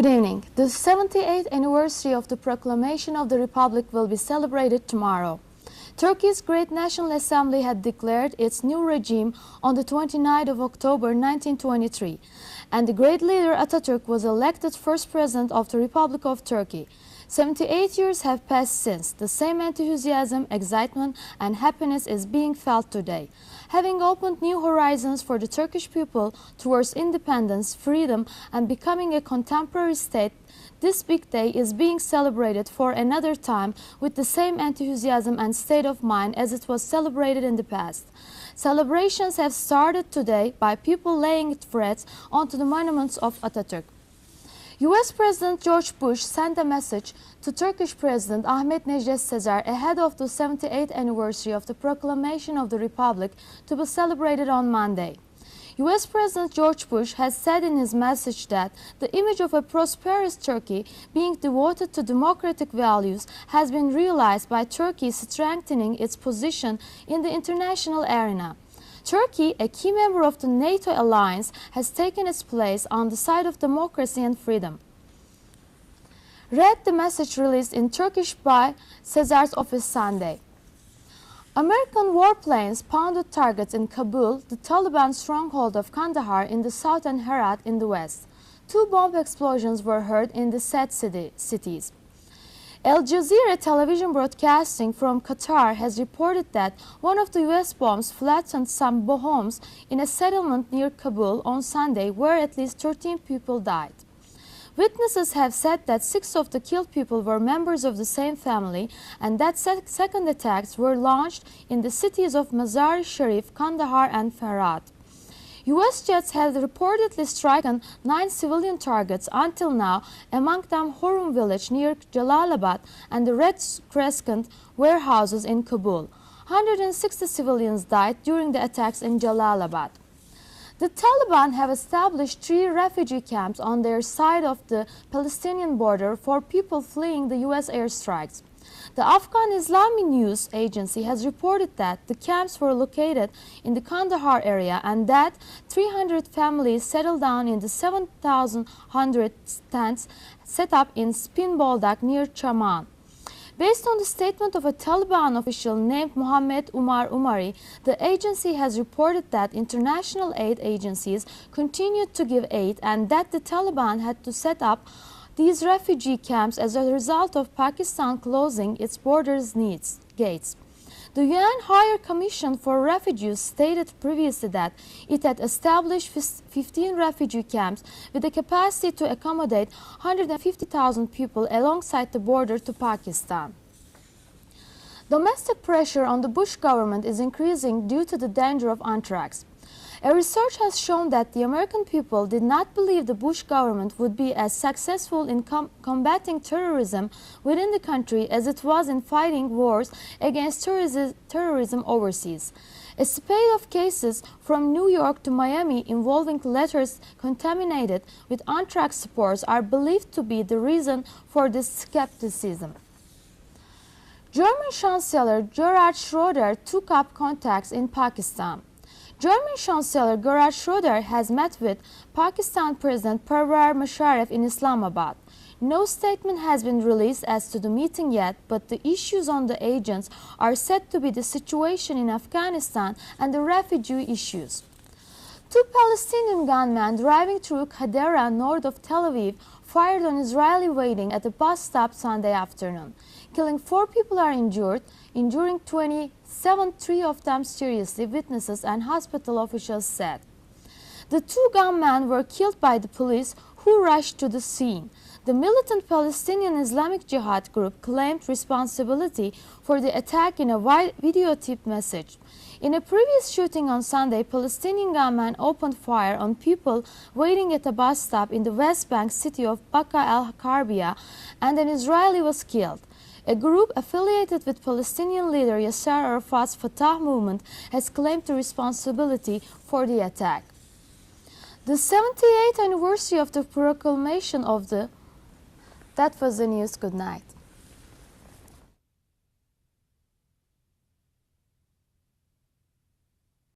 Good evening. The 78th anniversary of the proclamation of the Republic will be celebrated tomorrow. Turkey's Great National Assembly had declared its new regime on the 29th of October 1923, and the great leader Atatürk was elected first president of the Republic of Turkey. 78 years have passed since. The same enthusiasm, excitement, and happiness is being felt today. Having opened new horizons for the Turkish people towards independence, freedom, and becoming a contemporary state, this big day is being celebrated for another time with the same enthusiasm and state of mind as it was celebrated in the past. Celebrations have started today by people laying wreaths onto the monuments of Atatürk. U.S. President George Bush sent a message to Turkish President Ahmet Necdet Sezer ahead of the 78th anniversary of the proclamation of the Republic to be celebrated on Monday. U.S. President George Bush has said in his message that the image of a prosperous Turkey being devoted to democratic values has been realized by Turkey strengthening its position in the international arena. Turkey, a key member of the NATO alliance, has taken its place on the side of democracy and freedom. Read the message released in Turkish by Sezer's office Sunday. American warplanes pounded targets in Kabul, the Taliban stronghold of Kandahar in the south and Herat in the west. 2 bomb explosions were heard in the said cities. Al Jazeera television broadcasting from Qatar has reported that one of the U.S. bombs flattened some homes in a settlement near Kabul on Sunday, where at least 13 people died. Witnesses have said that 6 of the killed people were members of the same family and that second attacks were launched in the cities of Mazar-i-Sharif, Kandahar and Herat. U.S. jets have reportedly stricken 9 civilian targets until now, among them Horum village near Jalalabad and the Red Crescent warehouses in Kabul. 160 civilians died during the attacks in Jalalabad. The Taliban have established 3 refugee camps on their side of the Palestinian border for people fleeing the U.S. airstrikes. The Afghan Islami News Agency has reported that the camps were located in the Kandahar area and that 300 families settled down in the 7,100 tents set up in Spin Boldak near Chaman. Based on the statement of a Taliban official named Mohammed Umar Umari, the agency has reported that international aid agencies continued to give aid and that the Taliban had to set up these refugee camps as a result of Pakistan closing its borders gates. The UN Higher Commission for Refugees stated previously that it had established 15 refugee camps with the capacity to accommodate 150,000 people alongside the border to Pakistan. Domestic pressure on the Bush government is increasing due to the danger of anthrax. A research has shown that the American people did not believe the Bush government would be as successful in combating terrorism within the country as it was in fighting wars against terrorism overseas. A spate of cases from New York to Miami involving letters contaminated with anthrax spores are believed to be the reason for this skepticism. German Chancellor Gerhard Schroeder took up contacts in Pakistan. German Chancellor Gerhard Schroeder has met with Pakistan President Pervez Musharraf in Islamabad. No statement has been released as to the meeting yet, but the issues on the agenda are said to be the situation in Afghanistan and the refugee issues. 2 Palestinian gunmen driving through Hadera north of Tel Aviv fired on Israeli waiting at a bus stop Sunday afternoon. Killing 4 people are injuring 27, 3 of them seriously, witnesses and hospital officials said. The 2 gunmen were killed by the police who rushed to the scene. The militant Palestinian Islamic Jihad group claimed responsibility for the attack in a videotaped message. In a previous shooting on Sunday, Palestinian gunmen opened fire on people waiting at a bus stop in the West Bank city of Baqa al-Karbia, and an Israeli was killed. A group affiliated with Palestinian leader Yasser Arafat's Fatah movement has claimed the responsibility for the attack. The 78th anniversary of the proclamation of the... That was the news. Good night.